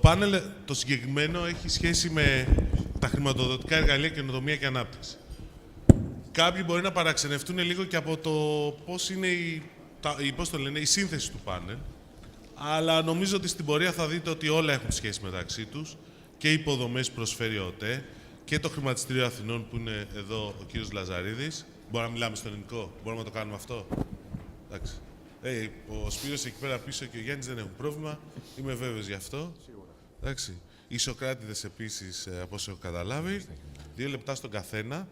πάνελ το συγκεκριμένο έχει σχέση με τα χρηματοδοτικά εργαλεία, καινοτομία και ανάπτυξη. Κάποιοι μπορεί να παραξενευτούν λίγο και από το πώς είναι η σύνθεση του πάνελ, αλλά νομίζω ότι στην πορεία θα δείτε ότι όλα έχουν σχέση μεταξύ τους, και οι υποδομές που προσφέρει ο ΟΤΕ και το Χρηματιστήριο Αθηνών που είναι εδώ ο κύριος Λαζαρίδης. Μπορούμε να μιλάμε στο ελληνικό, μπορούμε να το κάνουμε αυτό. Εντάξει. Ο Σπύρος εκεί πέρα πίσω και ο Γιάννης δεν έχουν πρόβλημα, είμαι βέβαιος γι' αυτό. Εντάξει. Οι Σοκράτηδες επίσης, από όσο έχω καταλάβει, 2 λεπτά στον καθένα,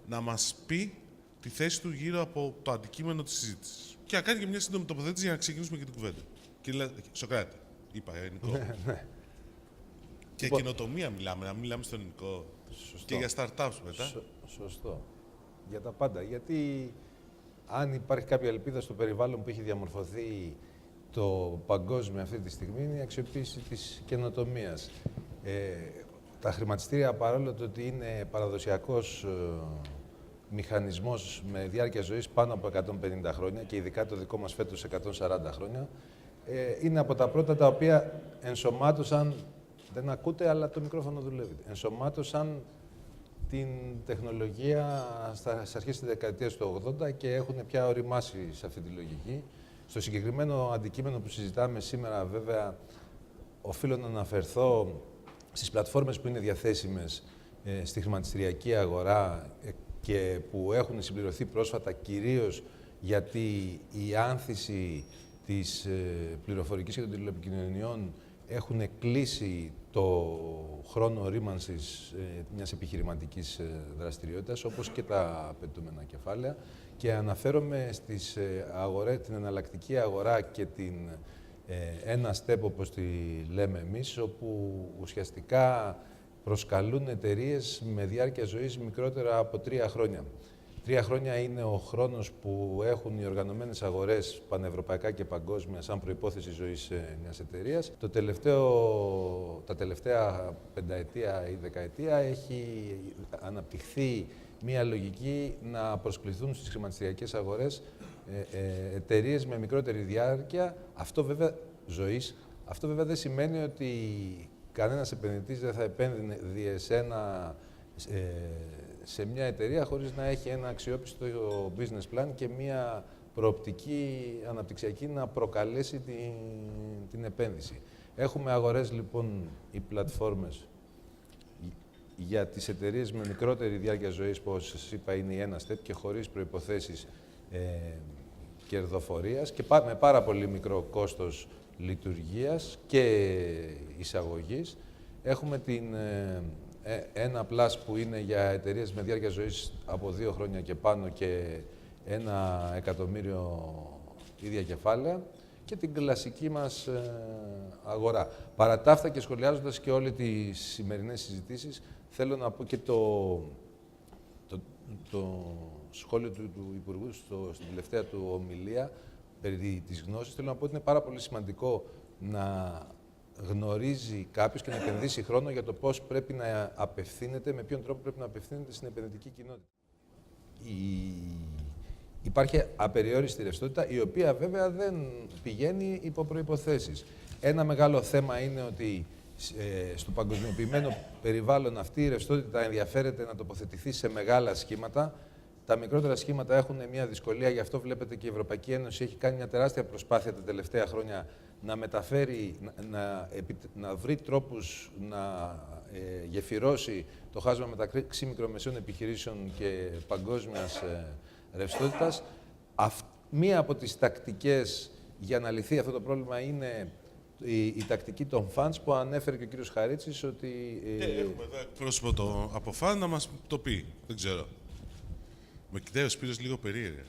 να μας πει τη θέση του γύρω από το αντικείμενο της συζήτησης. Και να κάνει και μια σύντομη τοποθέτηση για να ξεκινήσουμε και την κουβέντα. Κύριε Σοκράτη, είπα ελληνικό. Και καινοτομία μιλάμε, να μιλάμε στο ελληνικό. Σωστό. Και για startups μετά. Σωστό. Για τα πάντα. Γιατί αν υπάρχει κάποια ελπίδα στο περιβάλλον που έχει διαμορφωθεί το παγκόσμιο αυτή τη στιγμή, είναι η αξιοποίηση της καινοτομίας. Τα χρηματιστήρια, παρόλο το ότι είναι παραδοσιακός μηχανισμός με διάρκεια ζωής πάνω από 150 χρόνια και ειδικά το δικό μας φέτος 140 χρόνια, είναι από τα πρώτα τα οποία ενσωμάτωσαν, δεν ακούτε αλλά το μικρόφωνο δουλεύει, ενσωμάτωσαν την τεχνολογία στις αρχές της δεκαετίας του 80 και έχουν πια οριμάσει σε αυτή τη λογική. Στο συγκεκριμένο αντικείμενο που συζητάμε σήμερα, βέβαια, οφείλω να αναφερθώ στις πλατφόρμες που είναι διαθέσιμες στη χρηματιστηριακή αγορά και που έχουν συμπληρωθεί πρόσφατα, κυρίως γιατί η άνθηση της πληροφορικής και των τηλεπικοινωνιών έχουν κλείσει το χρόνο ορίμανσης μιας επιχειρηματικής δραστηριότητας, όπως και τα απαιτούμενα κεφάλαια. Και αναφέρομαι στις αγορές, την εναλλακτική αγορά και την ένα step, όπως τη λέμε εμείς, όπου ουσιαστικά προσκαλούν εταιρείες με διάρκεια ζωής μικρότερα από 3 χρόνια. 3 χρόνια είναι ο χρόνος που έχουν οι οργανωμένες αγορές πανευρωπαϊκά και παγκόσμια σαν προϋπόθεση ζωής μιας εταιρείας. Τα τελευταία πενταετία ή δεκαετία έχει αναπτυχθεί μια λογική να προσκληθούν στις χρηματιστηριακές αγορές εταιρείες με μικρότερη διάρκεια. Αυτό βέβαια ζωής. Αυτό βέβαια δεν σημαίνει ότι κανένας επενδυτής δεν θα επένδυνε σε μια εταιρεία χωρίς να έχει ένα αξιόπιστο business plan και μια προοπτική αναπτυξιακή να προκαλέσει την επένδυση. Έχουμε αγορές, λοιπόν, οι πλατφόρμες για τις εταιρείες με μικρότερη διάρκεια ζωής, που όπως σας είπα είναι η ένα step και χωρίς προϋποθέσεις κερδοφορίας και με πάρα πολύ μικρό κόστος λειτουργίας και εισαγωγής. Έχουμε την ένα plus που είναι για εταιρείες με διάρκεια ζωής από 2 χρόνια και πάνω και 1 εκατομμύριο ίδια κεφάλαια και την κλασική μας αγορά. Παρά τα αυτά και σχολιάζοντας και όλες τις σημερινές συζητήσεις, θέλω να πω και το σχόλιο του Υπουργού στην τελευταία του ομιλία περί της γνώσης. Θέλω να πω ότι είναι πάρα πολύ σημαντικό να γνωρίζει κάποιος και να επενδύσει χρόνο για το πώς πρέπει να απευθύνεται, με ποιον τρόπο πρέπει να απευθύνεται στην επενδυτική κοινότητα. Υπάρχει απεριόριστη ρευστότητα, η οποία βέβαια δεν πηγαίνει υπό προϋποθέσεις. Ένα μεγάλο θέμα είναι ότι στο παγκοσμιοποιημένο περιβάλλον αυτή η ρευστότητα ενδιαφέρεται να τοποθετηθεί σε μεγάλα σχήματα. Τα μικρότερα σχήματα έχουν μια δυσκολία, γι' αυτό βλέπετε και η Ευρωπαϊκή Ένωση έχει κάνει μια τεράστια προσπάθεια τα τελευταία χρόνια να μεταφέρει, να βρει τρόπους να γεφυρώσει το χάσμα μεταξύ μικρομεσαίων επιχειρήσεων και παγκόσμιας ρευστότητας. Μία από τις τακτικές για να λυθεί αυτό το πρόβλημα είναι η τακτική των funds που ανέφερε και ο κύριος Χαρίτσης ότι... Έχουμε εδώ εκπρόσωπο από fund να μας το πει. Δεν ξέρω. Με κοιτάει ο Σπύρος λίγο περίεργα.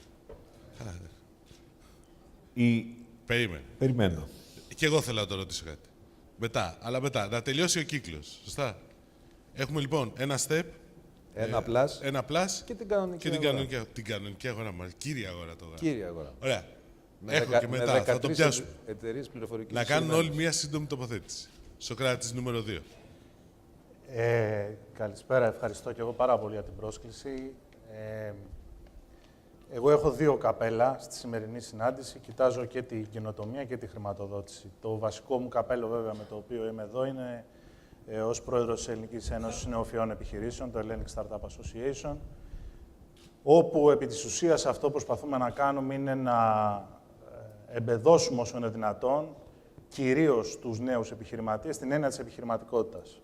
Περίμενε. Περιμένω. Και εγώ θέλω να το ρωτήσω κάτι. Μετά. Να τελειώσει ο κύκλος. Σωστά. Έχουμε λοιπόν ένα step. Ένα plus. Και την κανονική αγορά. Την κανονική αγορά μας. Κύρια αγορά τώρα. Κύρια αγορά. Ωραία. Έχω και μετά. Θα το πιάσουμε. Να κάνουν όλοι μία σύντομη τοποθέτηση. Σοκράτης νούμερο 2. Καλησπέρα. Ευχαριστώ και εγώ πάρα πολύ για την πρόσκληση. Εγώ έχω δύο καπέλα στη σημερινή συνάντηση. Κοιτάζω και την καινοτομία και τη χρηματοδότηση. Το βασικό μου καπέλο, βέβαια, με το οποίο είμαι εδώ, είναι ως πρόεδρος της Ελληνικής Ένωσης Νεοφυών Επιχειρήσεων, το Hellenic Startup Association, όπου επί της ουσίας αυτό που προσπαθούμε να κάνουμε είναι να εμπεδώσουμε όσο είναι δυνατόν, κυρίως τους νέους επιχειρηματίες, στην έννοια της επιχειρηματικότητας.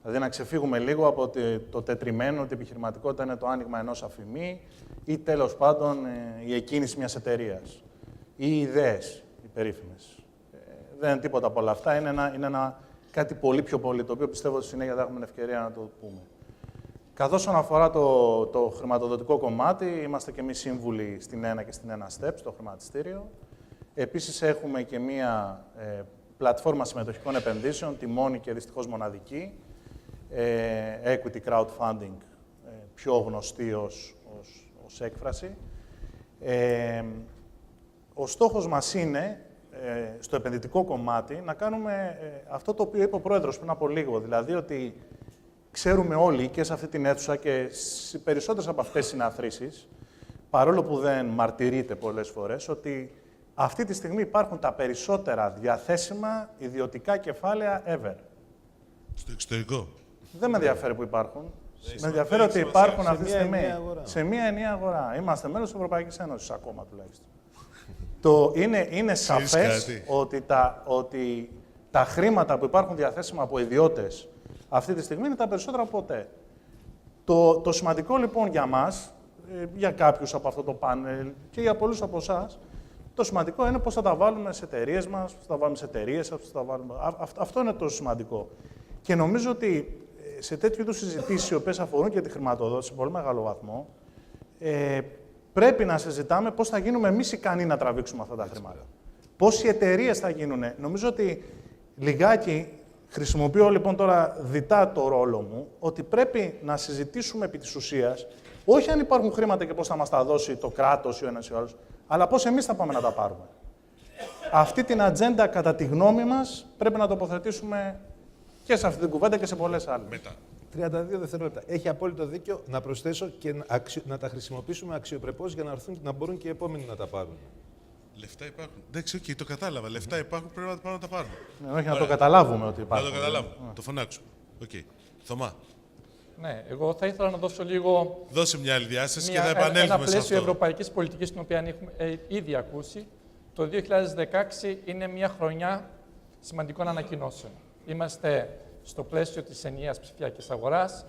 Δηλαδή να ξεφύγουμε λίγο από το τετριμένο ότι η επιχειρηματικότητα είναι το άνοιγμα ενός αφημί ή τέλος πάντων η εκκίνηση μιας εταιρείας ή οι ιδέες, οι περίφημες. Δεν είναι τίποτα από όλα αυτά, είναι κάτι πολύ πιο πολύ, το οποίο πιστεύω ότι συνέχεια θα έχουμε ευκαιρία να το πούμε. Καθώς όσον αφορά το χρηματοδοτικό κομμάτι, είμαστε και εμείς σύμβουλοι στην ΕΝΑ και στην ΕΝΑ STEP, στο χρηματιστήριο. Επίσης έχουμε και μία πλατφόρμα συμμετοχικών επενδύσεων, τη μόνη και δυστυχώς μοναδική, equity crowdfunding, πιο γνωστή ως έκφραση. Ο στόχος μας είναι, στο επενδυτικό κομμάτι, να κάνουμε αυτό το οποίο είπε ο Πρόεδρος πριν από λίγο, δηλαδή ότι ξέρουμε όλοι και σε αυτή την αίθουσα και σε περισσότερες από αυτές τις συναθρήσεις, παρόλο που δεν μαρτυρείται πολλές φορές, ότι αυτή τη στιγμή υπάρχουν τα περισσότερα διαθέσιμα ιδιωτικά κεφάλαια ever. Στο εξωτερικό. Δεν με ενδιαφέρει που υπάρχουν. Με ενδιαφέρει ότι υπάρχουν αυτή τη στιγμή σε μία ενιαία αγορά. Είμαστε μέλος της Ευρωπαϊκής Ένωσης ακόμα τουλάχιστον. Είναι σαφές ότι τα χρήματα που υπάρχουν διαθέσιμα από ιδιώτες αυτή τη στιγμή είναι τα περισσότερα από ποτέ. Το σημαντικό λοιπόν για μας, για κάποιους από αυτό το πάνελ και για πολλούς από εσάς, το σημαντικό είναι πώς θα τα βάλουμε σε εταιρείες μας, πώς θα τα βάλουμε σε εταιρείες σας, αυτό είναι το σημαντικό. Και νομίζω ότι σε τέτοιου είδους συζητήσεις, οι οποίες αφορούν και τη χρηματοδότηση σε πολύ μεγάλο βαθμό, πρέπει να συζητάμε πώς θα γίνουμε εμείς ικανοί να τραβήξουμε αυτά τα χρήματα. Πώς οι εταιρείες θα γίνουν. Νομίζω ότι λιγάκι, χρησιμοποιώ λοιπόν τώρα διτά το ρόλο μου, ότι πρέπει να συζητήσουμε επί της ουσίας, όχι αν υπάρχουν χρήματα και πώς θα μας τα δώσει το κράτος ή ο ένας ή ο άλλος, αλλά πώς εμείς θα πάμε να τα πάρουμε. Αυτή την ατζέντα, κατά τη γνώμη μας, πρέπει να τοποθετήσουμε και σε αυτή την κουβέντα και σε πολλές άλλες. Μετά. 32 δευτερόλεπτα. Έχει απόλυτο δίκιο να προσθέσω και να τα χρησιμοποιήσουμε αξιοπρεπώς για να μπορούν και οι επόμενοι να τα πάρουν. Λεφτά υπάρχουν. Εντάξει, okay, το κατάλαβα. Λεφτά υπάρχουν, πρέπει να πάμε να τα πάρουμε. Όχι, να το καταλάβουμε ότι υπάρχουν. Να το καταλάβουμε. Το φωνάξουμε. Okay. Θωμά. Ναι, εγώ θα ήθελα να δώσω λίγο. Δώσε μια άλλη διάσταση και θα επανέλθουμε σε αυτό. Ένα πλαίσιο ευρωπαϊκής πολιτικής, την οποία έχουμε ήδη ακούσει. Το 2016 είναι μια χρονιά σημαντικών ανακοινώσεων. Είμαστε στο πλαίσιο της ενιαίας ψηφιακής αγοράς.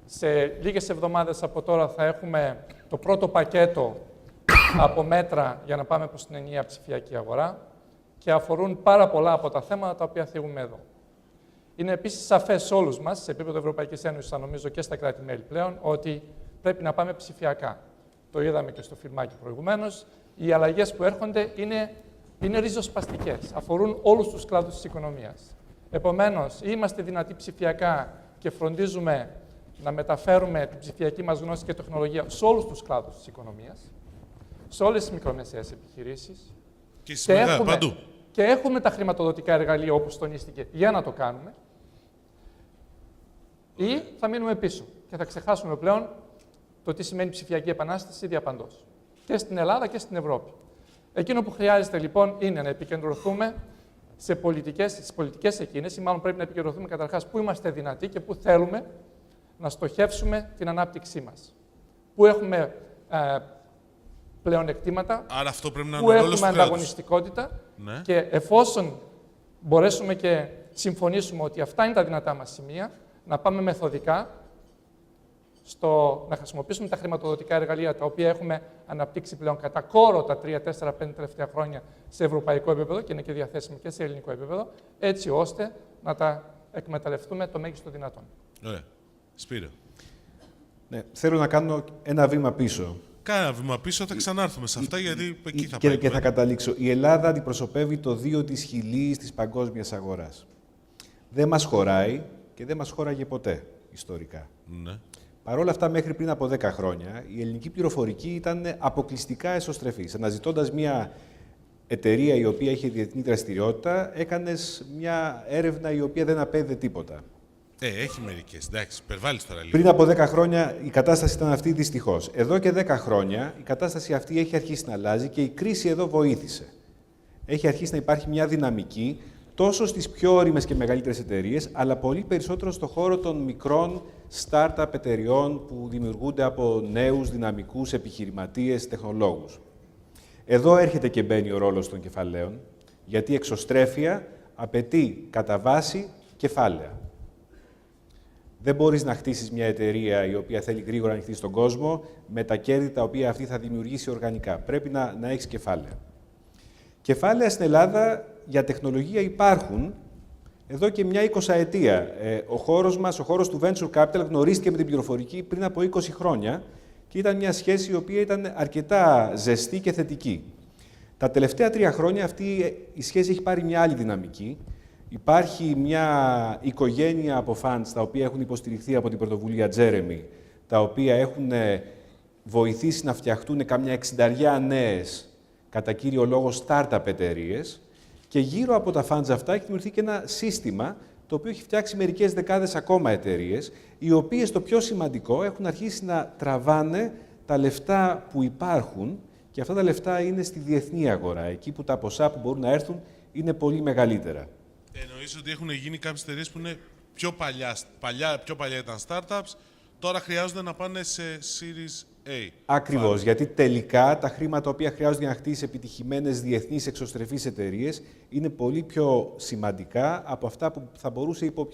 Σε λίγες εβδομάδες από τώρα θα έχουμε το πρώτο πακέτο από μέτρα για να πάμε προς την ενιαία ψηφιακή αγορά και αφορούν πάρα πολλά από τα θέματα τα οποία θίγουμε εδώ. Είναι επίσης σαφές σε όλους μας, σε επίπεδο Ευρωπαϊκής Ένωσης, θα νομίζω και στα κράτη-μέλη πλέον, ότι πρέπει να πάμε ψηφιακά. Το είδαμε και στο φιλμάκι προηγουμένως. Οι αλλαγές που έρχονται είναι ριζοσπαστικές. Αφορούν όλους τους κλάδους της οικονομίας. Επομένως, είμαστε δυνατοί ψηφιακά και φροντίζουμε να μεταφέρουμε την ψηφιακή μας γνώση και τεχνολογία σε όλους τους κλάδους της οικονομίας, σε όλες τις μικρομεσαίες επιχειρήσεις. Και στις μεγάλες, παντού. Και έχουμε τα χρηματοδοτικά εργαλεία, όπως τονίστηκε, για να το κάνουμε. Ή θα μείνουμε πίσω και θα ξεχάσουμε πλέον το τι σημαίνει ψηφιακή επανάσταση διαπαντός. Και στην Ελλάδα και στην Ευρώπη. Εκείνο που χρειάζεται λοιπόν είναι να επικεντρωθούμε στις πολιτικές εκείνες, ή μάλλον πρέπει να επικεντρωθούμε καταρχάς πού είμαστε δυνατοί και πού θέλουμε να στοχεύσουμε την ανάπτυξή μας. Πού έχουμε πλεονεκτήματα, άρα αυτό πρέπει να πού είναι έχουμε ανταγωνιστικότητα, ναι. Και εφόσον μπορέσουμε και συμφωνήσουμε ότι αυτά είναι τα δυνατά μας σημεία, να πάμε μεθοδικά στο να χρησιμοποιήσουμε τα χρηματοδοτικά εργαλεία τα οποία έχουμε αναπτύξει πλέον κατά κόρο τα 3, 4, 5 τελευταία χρόνια σε ευρωπαϊκό επίπεδο και είναι και διαθέσιμο και σε ελληνικό επίπεδο, έτσι ώστε να τα εκμεταλλευτούμε το μέγιστο δυνατόν. Ωραία. Σπύρο. Ναι, θέλω να κάνω ένα βήμα πίσω. Κάνα ένα βήμα πίσω, θα ξανάρθουμε σε αυτά, γιατί εκεί θα πάμε. Και θα καταλήξω. Η Ελλάδα αντιπροσωπεύει το 2 της χιλής της παγκόσμιας αγοράς. Δεν μας χωράει και δεν μας χώραγε ποτέ, ιστορικά. Ναι. Παρ' όλα αυτά, μέχρι πριν από 10 χρόνια, η ελληνική πληροφορική ήταν αποκλειστικά εσωστρεφής. Αναζητώντας μια εταιρεία η οποία είχε διεθνή δραστηριότητα, έκανες μια έρευνα η οποία δεν απέδιδε τίποτα. Έχει μερικές. Εντάξει, υπερβάλλεις τώρα λίγο. Πριν από 10 χρόνια η κατάσταση ήταν αυτή, δυστυχώς. Εδώ και 10 χρόνια η κατάσταση αυτή έχει αρχίσει να αλλάζει και η κρίση εδώ βοήθησε. Έχει αρχίσει να υπάρχει μια δυναμική τόσο στις πιο ώριμες και μεγαλύτερες εταιρείες, αλλά πολύ περισσότερο στο χώρο των μικρών startup εταιριών που δημιουργούνται από νέους, δυναμικούς επιχειρηματίες, τεχνολόγους. Εδώ έρχεται και μπαίνει ο ρόλος των κεφαλαίων, γιατί η εξωστρέφεια απαιτεί κατά βάση κεφάλαια. Δεν μπορείς να χτίσεις μια εταιρεία η οποία θέλει γρήγορα να ανοιχτεί στον κόσμο με τα κέρδη τα οποία αυτή θα δημιουργήσει οργανικά. Πρέπει να έχεις κεφάλαια. Κεφάλαια στην Ελλάδα για τεχνολογία υπάρχουν εδώ και μια 20ετία. Ο χώρος μας, ο χώρος του Venture Capital, γνωρίστηκε με την πληροφορική πριν από 20 χρόνια και ήταν μια σχέση η οποία ήταν αρκετά ζεστή και θετική. Τα τελευταία 3 χρόνια αυτή η σχέση έχει πάρει μια άλλη δυναμική. Υπάρχει μια οικογένεια από funds τα οποία έχουν υποστηριχθεί από την πρωτοβουλία Jeremy, τα οποία έχουν βοηθήσει να φτιαχτούν κάμια 60 νέες, κατά κύριο λόγο startup εταιρείες, και γύρω από τα funds αυτά έχει δημιουργηθεί και ένα σύστημα το οποίο έχει φτιάξει μερικές δεκάδες ακόμα εταιρείες, οι οποίες, το πιο σημαντικό, έχουν αρχίσει να τραβάνε τα λεφτά που υπάρχουν, και αυτά τα λεφτά είναι στη διεθνή αγορά, εκεί που τα ποσά που μπορούν να έρθουν είναι πολύ μεγαλύτερα. Εννοείς ότι έχουν γίνει κάποιες εταιρείες που είναι πιο παλιά ήταν startups, τώρα χρειάζονται να πάνε σε Series A. Ακριβώς, γιατί τελικά τα χρήματα τα οποία χρειάζονται για να χτίσει επιτυχημένες διεθνείς εξωστρεφείς εταιρείες είναι πολύ πιο σημαντικά από αυτά που θα μπορούσε υπό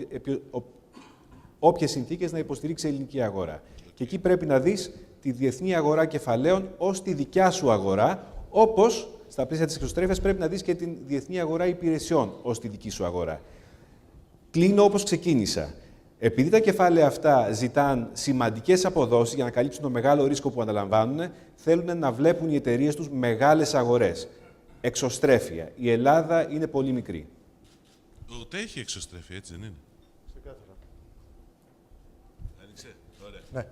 όποιες συνθήκες να υποστηρίξει η ελληνική αγορά. Και εκεί πρέπει να δεις τη διεθνή αγορά κεφαλαίων ως τη δικιά σου αγορά, όπως στα πλαίσια της εξωστρέφειας πρέπει να δεις και την διεθνή αγορά υπηρεσιών ως τη δική σου αγορά. Κλείνω όπως ξεκίνησα. Επειδή τα κεφάλαια αυτά ζητάν σημαντικές αποδόσεις για να καλύψουν το μεγάλο ρίσκο που αναλαμβάνουν, θέλουν να βλέπουν οι εταιρείες τους μεγάλες αγορές. Εξωστρέφεια. Η Ελλάδα είναι πολύ μικρή. Ούτε έχει εξωστρέφεια, έτσι δεν είναι? Ξεκάθαρα. Άνοιξε. Ωραία. Ναι.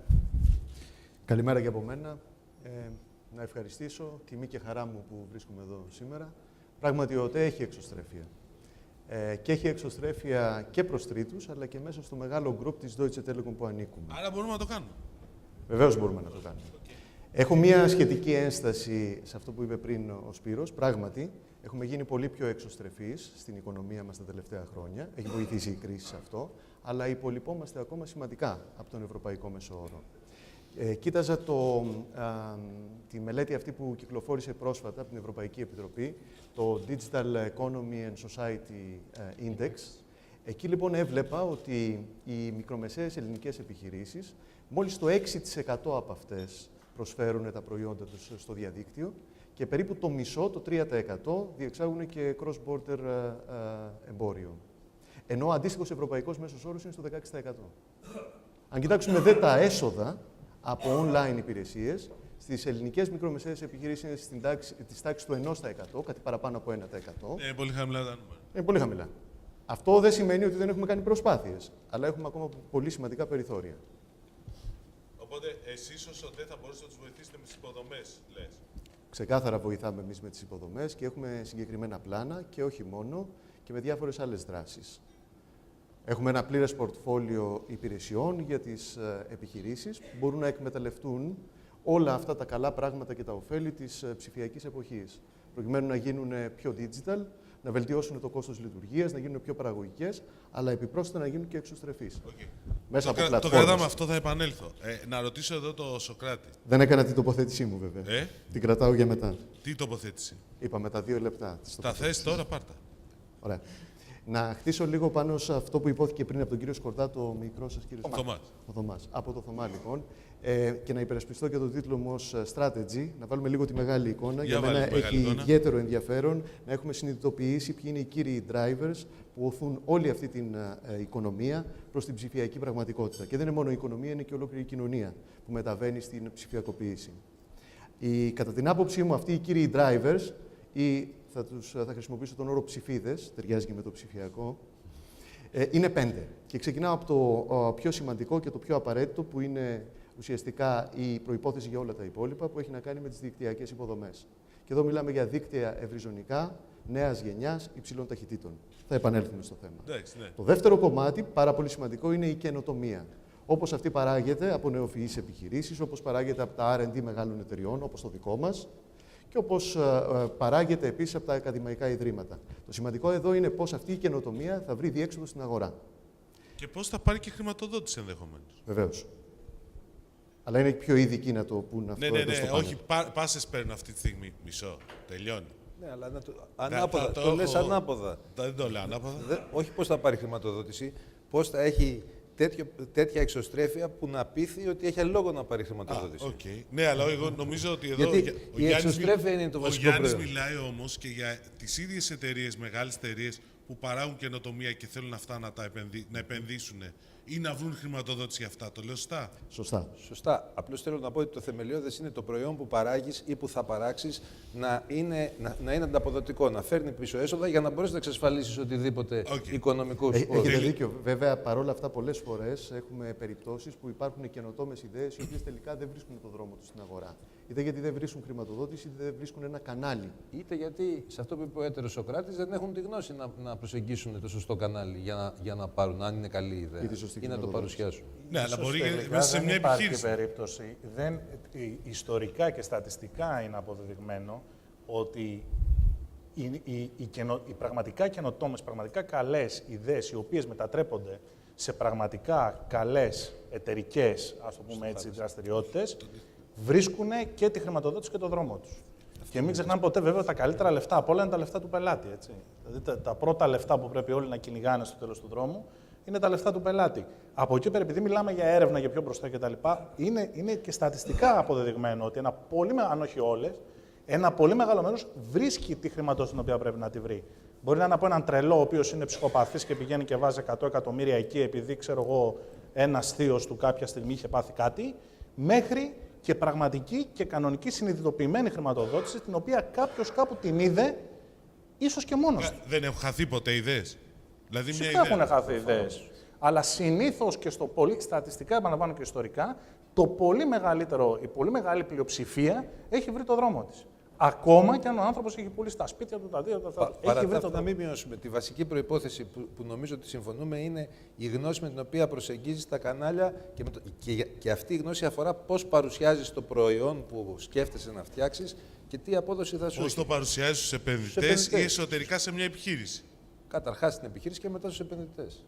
Καλημέρα και από μένα. Να ευχαριστήσω, τιμή και χαρά μου που βρίσκομαι εδώ σήμερα. Πράγματι, ο ΟΤΕ έχει εξωστρέφεια. Και έχει εξωστρέφεια και προς τρίτους, αλλά και μέσα στο μεγάλο γκρουπ της Deutsche Telekom που ανήκουμε. Άρα μπορούμε να το κάνουμε. Βεβαίως μπορούμε να το κάνουμε. Έχω μία σχετική ένσταση σε αυτό που είπε πριν ο Σπύρος. Πράγματι, έχουμε γίνει πολύ πιο εξωστρεφείς στην οικονομία μας τα τελευταία χρόνια. Έχει βοηθήσει η κρίση σε αυτό, αλλά υπολοιπόμαστε ακόμα σημαντικά από τον ευρωπαϊκό μεσόωρο. Κοίταζα τη μελέτη αυτή που κυκλοφόρησε πρόσφατα από την Ευρωπαϊκή Επιτροπή, το Digital Economy and Society Index. Εκεί λοιπόν έβλεπα ότι οι μικρομεσαίες ελληνικές επιχειρήσεις, μόλις το 6% από αυτές προσφέρουν τα προϊόντα τους στο διαδίκτυο και περίπου το μισό, το 3% διεξάγουν και cross-border εμπόριο. Ενώ ο αντίστοιχος ευρωπαϊκός μέσος όρος είναι στο 16%. Αν κοιτάξουμε δε τα έσοδα από online υπηρεσίες, στις ελληνικές μικρομεσαίες επιχειρήσεις είναι της τάξης του 1%, κάτι παραπάνω από 1%. Είναι πολύ χαμηλά τα νούμερα. Είναι πολύ χαμηλά. Αυτό δεν σημαίνει ότι δεν έχουμε κάνει προσπάθειες, αλλά έχουμε ακόμα πολύ σημαντικά περιθώρια. Οπότε, εσείς ως ΟΤΕ θα μπορούσατε να τους βοηθήσετε με τις υποδομές, λες? Ξεκάθαρα βοηθάμε εμείς με τις υποδομές και έχουμε συγκεκριμένα πλάνα και όχι μόνο, και με διάφορες άλλες δράσεις. Έχουμε ένα πλήρες πορτφόλιο υπηρεσιών για τις επιχειρήσεις που μπορούν να εκμεταλλευτούν όλα αυτά τα καλά πράγματα και τα ωφέλη της ψηφιακής εποχής, προκειμένου να γίνουν πιο digital, να βελτιώσουν το κόστος λειτουργίας, να γίνουν πιο παραγωγικές, αλλά επιπρόσθετα να γίνουν και εξωστρεφείς. Okay. Μέσα από το πλατφόρμες. κρατάμε αυτό, θα επανέλθω. Να ρωτήσω εδώ το Σοκράτη. Δεν έκανα την τοποθέτησή μου, βέβαια. Την κρατάω για μετά. Τι τοποθέτηση? Είπαμε τα 2 λεπτά. Τα θες τώρα, πάρτα. Ωραία. Να χτίσω λίγο πάνω σε αυτό που υπόθηκε πριν από τον κύριο Σκορδά, το μικρό σας κύριο Θωμάς. Ο Θωμάς. Από το Θωμά, λοιπόν. Και να υπερασπιστώ και τον τίτλο μου ως strategy, να βάλουμε λίγο τη μεγάλη εικόνα. Για μένα έχει ιδιαίτερο ενδιαφέρον να έχουμε συνειδητοποιήσει ποιοι είναι οι κύριοι drivers που οθούν όλη αυτή την οικονομία προς την ψηφιακή πραγματικότητα. Και δεν είναι μόνο η οικονομία, είναι και ολόκληρη η κοινωνία που μεταβαίνει στην ψηφιακοποίηση. Κατά την άποψή μου, αυτοί οι κύριοι drivers, ή θα χρησιμοποιήσω τον όρο ψηφίδες, ταιριάζει και με το ψηφιακό, είναι 5. Και ξεκινάω από το πιο σημαντικό και το πιο απαραίτητο, που είναι ουσιαστικά η προϋπόθεση για όλα τα υπόλοιπα, που έχει να κάνει με τις δικτυακές υποδομές. Και εδώ μιλάμε για δίκτυα ευρυζωνικά, νέας γενιάς υψηλών ταχυτήτων. Θα επανέλθουμε στο θέμα. Εντάξει, ναι. Το δεύτερο κομμάτι, πάρα πολύ σημαντικό, είναι η καινοτομία. Όπως αυτή παράγεται από νεοφυείς επιχειρήσεις, όπως παράγεται από τα R&D μεγάλων εταιριών, όπως το δικό μας, και όπως παράγεται επίσης από τα ακαδημαϊκά ιδρύματα. Το σημαντικό εδώ είναι πώς αυτή η καινοτομία θα βρει διέξοδο στην αγορά. Και πώς θα πάρει και χρηματοδότηση ενδεχομένως. Βεβαίως. Αλλά είναι πιο ειδικοί να το πούν αυτό. Ναι, εδώ στο πάνελ. όχι, πάσες παίρνουν αυτή τη στιγμή. Μισό. Τελειώνει. Ναι, αλλά ανάποδα. Το λες ανάποδα. Δεν το λέω ανάποδα. Όχι πώς θα πάρει χρηματοδότηση, πώς θα έχει τέτοια εξωστρέφεια που να πείθει ότι έχει λόγο να πάρει χρηματοδότηση. Okay. Ναι, αλλά εγώ νομίζω ότι εδώ. Γιατί η εξωστρέφεια είναι το βασικό πρόβλημα. Ο Γιάννης προϊόν. μιλάει όμως και για τις ίδιες εταιρείες, μεγάλες εταιρείες που παράγουν καινοτομία και θέλουν αυτά να επενδύσουν ή να βρουν χρηματοδότηση για αυτά. Το λέω σωστά. Σωστά. Απλώς θέλω να πω ότι το θεμελιώδες είναι το προϊόν που παράγεις ή που θα παράξεις να είναι ανταποδοτικό, να φέρνει πίσω έσοδα για να μπορείς να εξασφαλίσεις οτιδήποτε οικονομικό σου πόρους. Έχετε δίκιο. Βέβαια, παρόλα αυτά, πολλές φορές έχουμε περιπτώσεις που υπάρχουν καινοτόμες ιδέες οι οποίες τελικά δεν βρίσκουν τον δρόμο τους στην αγορά. Είτε γιατί δεν βρίσκουν χρηματοδότηση, είτε δεν βρίσκουν ένα κανάλι. Είτε γιατί, σε αυτό που είπε ο έτερος Σοκράτης, δεν έχουν τη γνώση να προσεγγίσουν το σωστό κανάλι για να πάρουν, αν είναι καλή ιδέα ή να το παρουσιάσουν. Ναι, αλλά μπορεί τελικά μέσα σε μια υπάρχει επιχείρηση. περίπτωση. Ιστορικά και στατιστικά είναι αποδεδειγμένο ότι οι πραγματικά καινοτόμες, πραγματικά καλές ιδέες, οι οποίες μετατρέπονται σε πραγματικά καλές εταιρικές, ας το πούμε έτσι, δραστηριότητες, βρίσκουν και τη χρηματοδότηση και το δρόμο τους. Και μην ξεχνάμε ποτέ, βέβαια, τα καλύτερα λεφτά από όλα είναι τα λεφτά του πελάτη. Έτσι. Δηλαδή, τα πρώτα λεφτά που πρέπει όλοι να κυνηγάνε στο τέλος του δρόμου είναι τα λεφτά του πελάτη. Από εκεί πέρα, επειδή μιλάμε για έρευνα, για πιο μπροστά κτλ., είναι και στατιστικά αποδεδειγμένο ότι αν όχι όλες, ένα πολύ μεγάλο μέρος βρίσκει τη χρηματοδότηση την οποία πρέπει να τη βρει. Μπορεί να είναι από έναν τρελό, ο οποίος είναι ψυχοπαθής και πηγαίνει και βάζει 100 εκατομμύρια εκεί, επειδή ξέρω εγώ, ένας θείος του κάποια στιγμή είχε πάθει κάτι, μέχρι και πραγματική και κανονική συνειδητοποιημένη χρηματοδότηση, την οποία κάποιος κάπου την είδε, ίσως και μόνος του. Δεν έχουν χαθεί ποτέ ιδέες. Δηλαδή, Φυσικά έχουν χαθεί ιδέες. Αλλά συνήθως και στατιστικά, επαναλαμβάνω και ιστορικά, η πολύ μεγάλη πλειοψηφία έχει βρει το δρόμο της. Ακόμα και αν ο άνθρωπος έχει πουλήσει τα σπίτια του, τα δύο, Παρά τα αυτά, να μην μειώσουμε. Τη βασική προϋπόθεση που νομίζω ότι συμφωνούμε είναι η γνώση με την οποία προσεγγίζεις τα κανάλια και αυτή η γνώση αφορά πώς παρουσιάζεις το προϊόν που σκέφτεσαι να φτιάξεις και τι απόδοση θα σου έχει. Πώς το παρουσιάζεις στους επενδυτές ή εσωτερικά σε μια επιχείρηση. Καταρχάς στην επιχείρηση και μετά στους επενδυτές.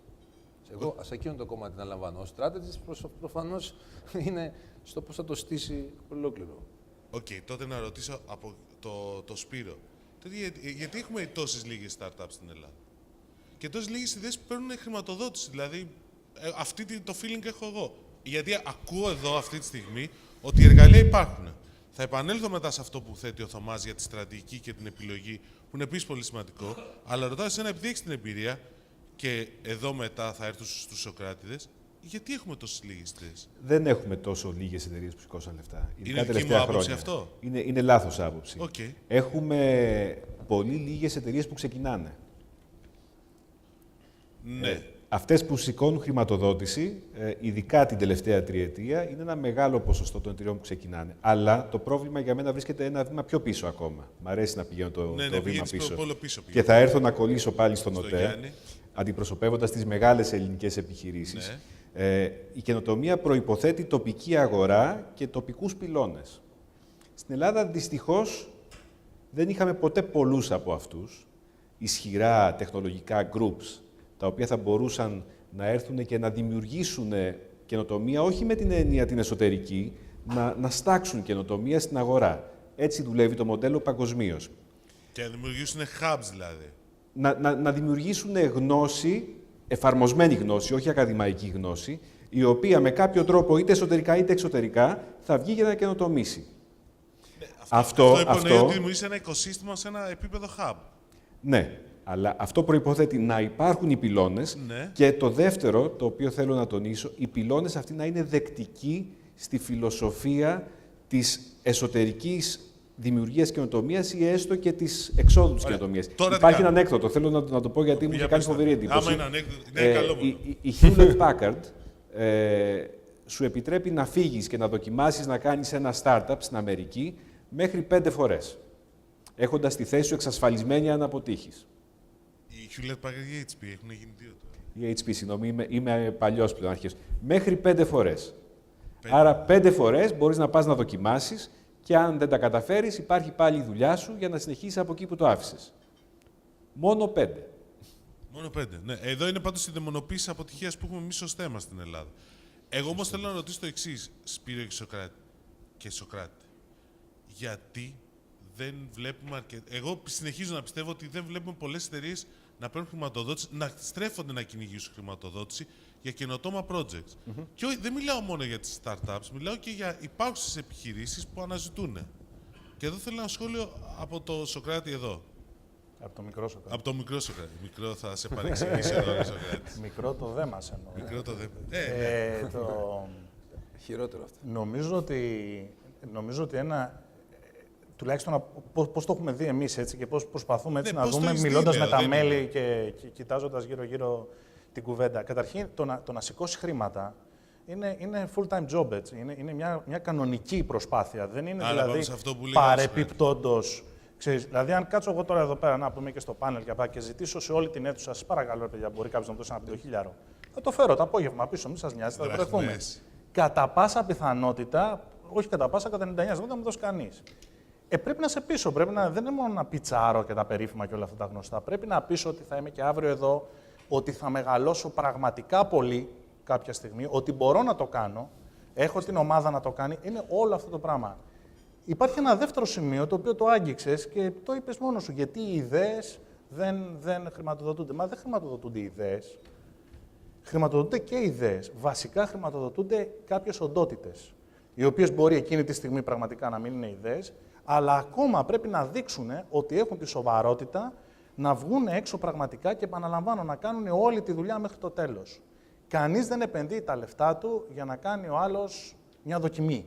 Εγώ σε εκείνο το κομμάτι να λαμβάνω. Ο strategist προφανώς είναι στο πώς θα το στήσει ολόκληρο. Οκ, τότε να ρωτήσω από το Σπύρο. Γιατί έχουμε τόσες λίγες startups στην Ελλάδα και τόσες λίγες ιδέες που παίρνουν χρηματοδότηση. Δηλαδή, το feeling έχω εγώ. Γιατί ακούω εδώ αυτή τη στιγμή ότι οι εργαλεία υπάρχουν. Θα επανέλθω μετά σε αυτό που θέτει ο Θωμάς για τη στρατηγική και την επιλογή, που είναι επίσης πολύ σημαντικό. Αλλά ρωτάω εσένα, επειδή έχεις την εμπειρία, και εδώ μετά θα έρθω στους Σοκράτηδες, γιατί έχουμε τόσες λίγες ιδέες. Δεν έχουμε τόσο λίγες εταιρείες που σηκώσαν λεφτά. Είναι δική μου άποψη αυτό. Είναι λάθος άποψη. Okay. Έχουμε πολύ λίγες εταιρείες που ξεκινάνε. Ναι. Αυτές που σηκώνουν χρηματοδότηση, ειδικά την τελευταία τριετία, είναι ένα μεγάλο ποσοστό των εταιρεών που ξεκινάνε. Αλλά το πρόβλημα για μένα βρίσκεται ένα βήμα πιο πίσω ακόμα. Μ' αρέσει να πηγαίνω το βήμα πίσω. Και θα έρθω να κολλήσω πάλι στον ΟΤΕ, αντιπροσωπεύοντας τις μεγάλες ελληνικές επιχειρήσεις. Ναι. Η καινοτομία προϋποθέτει τοπική αγορά και τοπικούς πυλώνες. Στην Ελλάδα, δυστυχώς, δεν είχαμε ποτέ πολλούς από αυτούς, ισχυρά τεχνολογικά groups, τα οποία θα μπορούσαν να έρθουν και να δημιουργήσουν καινοτομία, όχι με την έννοια την εσωτερική, να στάξουν καινοτομία στην αγορά. Έτσι δουλεύει το μοντέλο παγκοσμίως. Και να δημιουργήσουν hubs, δηλαδή. Να δημιουργήσουν γνώση, εφαρμοσμένη γνώση, όχι ακαδημαϊκή γνώση, η οποία με κάποιο τρόπο, είτε εσωτερικά είτε εξωτερικά, θα βγει για να καινοτομήσει. Αυτό υπονοεί ότι δημιουργήσει ένα οικοσύστημα σε ένα επίπεδο hub. Ναι. Αλλά αυτό προϋποθέτει να υπάρχουν οι πυλώνες και το δεύτερο, το οποίο θέλω να τονίσω, οι πυλώνες αυτοί να είναι δεκτικοί στη φιλοσοφία της εσωτερικής δημιουργίας καινοτομίας ή έστω και της εξόδου της καινοτομίας. Υπάρχει ένα ανέκδοτο, θέλω να το πω γιατί μου είχε κάνει φοβερή εντύπωση. Άμα είναι ανέκδοτο, είναι καλό μόνο. Η Hewlett Packard σου επιτρέπει να φύγεις και να δοκιμάσεις να κάνεις ένα startup στην Αμερική μέχρι 5 φορές. έχοντας τη θέση σου εξασφαλισμένη αν αποτύχεις. Η Hewlett Packard και η HP έχουν γίνει 2 τώρα. Η HP, συγγνώμη, είμαι παλιός πλέον αρχαίος. Μέχρι 5 φορές. Άρα 5 φορές μπορείς να πας να δοκιμάσεις και αν δεν τα καταφέρεις υπάρχει πάλι η δουλειά σου για να συνεχίσεις από εκεί που το άφησες. Μόνο 5. Μόνο 5. Ναι. Εδώ είναι πάντως η δαιμονοποίηση αποτυχίας που έχουμε εμείς ως θέμα στην Ελλάδα. Εγώ όμως θέλω να ρωτήσω το εξής, Σπύρο και Σοκράτη. Γιατί δεν βλέπουμε Εγώ συνεχίζω να πιστεύω ότι δεν βλέπουμε πολλές εταιρείες να παίρνουν χρηματοδότηση, να στρέφονται να κυνηγήσουν χρηματοδότηση για καινοτόμα projects. Και δεν μιλάω μόνο για τις startups, μιλάω και για υπάρχουσες επιχειρήσεις που αναζητούν. Και εδώ θέλω ένα σχόλιο από το Σοκράτη εδώ. Από το μικρό Σοκράτη. Από το μικρό Σοκράτη. Μικρό θα σε παρεξηγήσει εδώ ο Σοκράτης. Μικρό το δε μας εννοώ. Μικρό το δε. Χειρότερο αυτό. Νομίζω ότι ένα. Τουλάχιστον πώς το έχουμε δει εμείς έτσι και πώς προσπαθούμε έτσι να δούμε, μιλώντας με τα μέλη και κοιτάζοντας γύρω-γύρω την κουβέντα. Καταρχήν, το να σηκώσει χρήματα είναι full-time job, έτσι. Είναι μια κανονική προσπάθεια. Δεν είναι δηλαδή παρεπιπτόντος. Δηλαδή, αν κάτσω εγώ τώρα εδώ πέρα να πούμε και στο πάνελ και ζητήσω σε όλη την αίθουσα, σας παρακαλώ, παιδιά, μπορεί κάποιος να μου δώσει ένα 5.000. Θα το φέρω το απόγευμα πίσω, μην σας νοιάζει, θα το βρεθούμε. Κατά πάσα πιθανότητα, όχι κατά πάσα, κατά 99%, δεν θα μου δώσει κανείς. Πρέπει να σε πείσω. Δεν είναι μόνο να πιτσάρω και τα περίφημα και όλα αυτά τα γνωστά. Πρέπει να πείσω ότι θα είμαι και αύριο εδώ, ότι θα μεγαλώσω πραγματικά πολύ κάποια στιγμή, ότι μπορώ να το κάνω, έχω την ομάδα να το κάνει. Είναι όλο αυτό το πράγμα. Υπάρχει ένα δεύτερο σημείο το οποίο το άγγιξες και το είπες μόνος σου. Γιατί οι ιδέες δεν χρηματοδοτούνται. Μα δεν χρηματοδοτούνται οι ιδέες. Χρηματοδοτούνται και οι ιδέες. Βασικά χρηματοδοτούνται κάποιες οντότητες, οι οποίες μπορεί εκείνη τη στιγμή πραγματικά να μην είναι ιδέες, αλλά ακόμα πρέπει να δείξουν ότι έχουν τη σοβαρότητα να βγουν έξω πραγματικά και επαναλαμβάνω να κάνουν όλη τη δουλειά μέχρι το τέλος. Κανείς δεν επενδύει τα λεφτά του για να κάνει ο άλλος μια δοκιμή.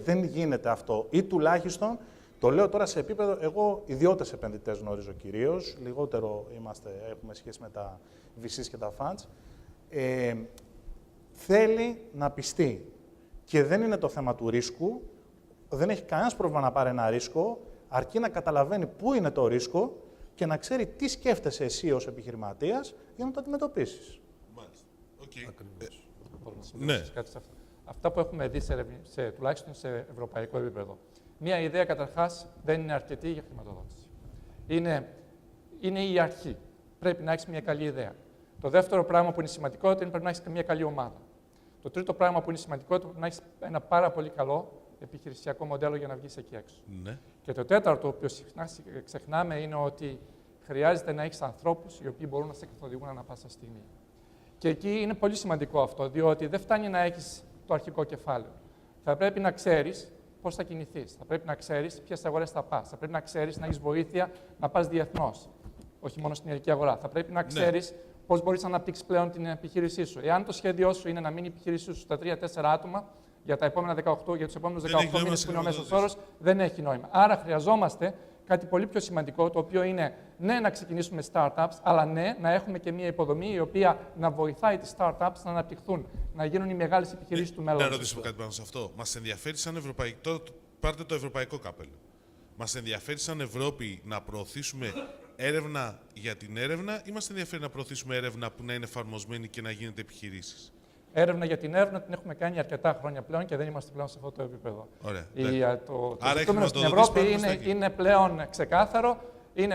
Δεν γίνεται αυτό. Ή τουλάχιστον, το λέω τώρα σε επίπεδο, εγώ ιδιώτες επενδυτές γνωρίζω κυρίως, λιγότερο έχουμε σχέση με τα VCs και τα funds. Θέλει να πιστεί. Και δεν είναι το θέμα του ρίσκου, δεν έχει κανένας πρόβλημα να πάρει ένα ρίσκο, αρκεί να καταλαβαίνει πού είναι το ρίσκο και να ξέρει τι σκέφτεσαι εσύ ως επιχειρηματίας για να το αντιμετωπίσεις. Μάλιστα. Ναι. Αυτά που έχουμε δει τουλάχιστον σε ευρωπαϊκό επίπεδο. Μία ιδέα καταρχάς δεν είναι αρκετή για χρηματοδότηση. Είναι η αρχή. Πρέπει να έχεις μια καλή ιδέα. Το δεύτερο πράγμα που είναι σημαντικό είναι πρέπει να έχεις και μια καλή ομάδα. Το τρίτο πράγμα που είναι σημαντικό είναι να έχεις ένα πάρα πολύ καλό επιχειρησιακό μοντέλο για να βγεις εκεί έξω. Ναι. Και το τέταρτο, το οποίο συχνά ξεχνάμε, είναι ότι χρειάζεται να έχεις ανθρώπους οι οποίοι μπορούν να σε καθοδηγούν ανά πάσα στιγμή. Και εκεί είναι πολύ σημαντικό αυτό, διότι δεν φτάνει να έχεις το αρχικό κεφάλαιο. Θα πρέπει να ξέρεις πώς θα κινηθείς. Θα πρέπει να ξέρεις ποιες αγορές θα πας. Θα πρέπει να ξέρεις να έχεις βοήθεια να πας διεθνώς. Όχι μόνο στην ελληνική αγορά. Θα πρέπει να ξέρεις πώς μπορείς να αναπτύξεις πλέον την επιχείρησή σου. Εάν το σχέδιό σου είναι να μείνει η επιχείρησή σου στα 3-4 άτομα για τους επόμενους 18 μήνες που είναι ο μέσος όρος, δεν έχει νόημα. Άρα χρειαζόμαστε κάτι πολύ πιο σημαντικό, το οποίο είναι ναι να ξεκινήσουμε startups, αλλά ναι να έχουμε και μια υποδομή η οποία να βοηθάει τις startups να αναπτυχθούν, να γίνουν οι μεγάλες επιχειρήσεις του μέλλοντος. Να ρωτήσουμε κάτι πάνω σε αυτό. Μας ενδιαφέρει σαν ευρωπαϊκό. Πάρτε το ευρωπαϊκό καπέλο. Μας ενδιαφέρει σαν Ευρώπη να προωθήσουμε έρευνα για την έρευνα ή μας ενδιαφέρει να προωθήσουμε έρευνα που να είναι εφαρμοσμένη και να γίνεται επιχειρήσεις? Έρευνα για την έρευνα την έχουμε κάνει αρκετά χρόνια πλέον και δεν είμαστε πλέον σε αυτό το επίπεδο. Ωραία. Το ζητούμενο στην Ευρώπη είναι πλέον ξεκάθαρο.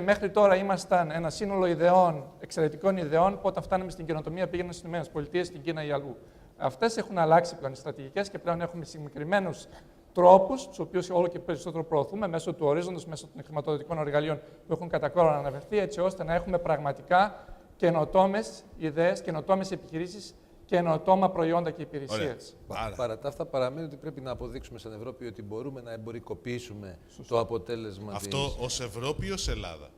Μέχρι τώρα ήμασταν ένα σύνολο ιδεών, εξαιρετικών ιδεών, που όταν φτάνουμε στην καινοτομία πήγαιναν στις ΗΠΑ, στην Κίνα ή αλλού. Αυτές έχουν αλλάξει πλέον οι στρατηγικές και πλέον έχουμε συγκεκριμένους τρόπους, τους οποίους όλο και περισσότερο προωθούμε μέσω του ορίζοντος, μέσω των χρηματοδοτικών εργαλείων που έχουν κατά κόρον αναβερθεί, έτσι ώστε να έχουμε πραγματικά καινοτόμες ιδέες, καινοτόμες επιχειρήσεις, καινοτόμα προϊόντα και υπηρεσίες. Παρά τα αυτά, παραμένει ότι πρέπει να αποδείξουμε στην Ευρώπη ότι μπορούμε να εμπορικοποιήσουμε το αποτέλεσμα. Αυτό ως Ευρώπη ή ως Ελλάδα?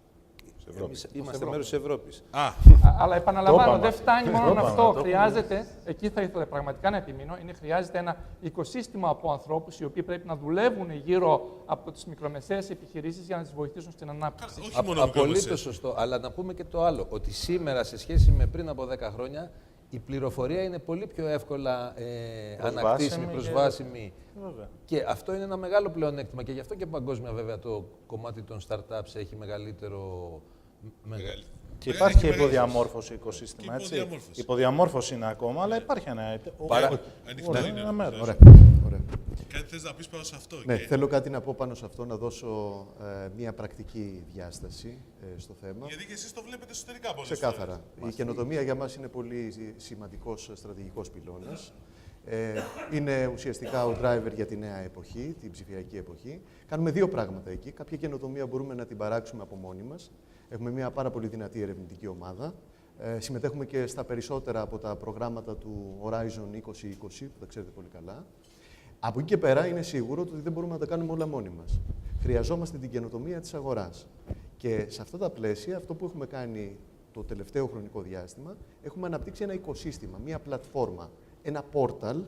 Εμείς είμαστε μέρος της Ευρώπης. Αλλά επαναλαμβάνω, δεν φτάνει μόνο αυτό. Χρειάζεται, εκεί θα ήθελα πραγματικά να επιμείνω, χρειάζεται ένα οικοσύστημα από ανθρώπους οι οποίοι πρέπει να δουλεύουν γύρω από τις μικρομεσαίες επιχειρήσεις για να τις βοηθήσουν στην ανάπτυξη. Απολύτως σωστό. Αλλά να πούμε και το άλλο, ότι σήμερα σε σχέση με πριν από 10 χρόνια, η πληροφορία είναι πολύ πιο εύκολα Προσβάσιμη ανακτήσιμη, προσβάσιμη. Βέβαια. Και αυτό είναι ένα μεγάλο πλεονέκτημα και γι' αυτό και παγκόσμια βέβαια το κομμάτι των startups έχει μεγαλύτερο... Και υπάρχει και μεγάλη υποδιαμόρφωση οικοσύστημα, και έτσι. υποδιαμόρφωση. Υποδιαμόρφωση είναι ακόμα, αλλά υπάρχει ένα... Ανοιχτό είναι. ένα μέρος. Ωραία. Ωραία. Κάτι θες να πεις πάνω σε αυτό? Ναι, και... θέλω κάτι να πω πάνω σε αυτό, να δώσω μια πρακτική διάσταση στο θέμα. Γιατί και εσείς το βλέπετε εσωτερικά πολλές Ξεκάθαρα. φορές. Η καινοτομία για μας είναι πολύ σημαντικός στρατηγικός πυλώνας. Είναι ουσιαστικά ο driver για τη νέα εποχή, την ψηφιακή εποχή. Κάνουμε δύο πράγματα εκεί. Κάποια καινοτομία μπορούμε να την παράξουμε από μόνοι μας. Έχουμε μια πάρα πολύ δυνατή ερευνητική ομάδα. Συμμετέχουμε και στα περισσότερα από τα προγράμματα του Horizon 2020, που τα ξέρετε πολύ καλά. Από εκεί και πέρα είναι σίγουρο ότι δεν μπορούμε να τα κάνουμε όλα μόνοι μας. Χρειαζόμαστε την καινοτομία της αγοράς. Και σε αυτά τα πλαίσια, αυτό που έχουμε κάνει το τελευταίο χρονικό διάστημα, έχουμε αναπτύξει ένα οικοσύστημα, μια πλατφόρμα, ένα πόρταλ,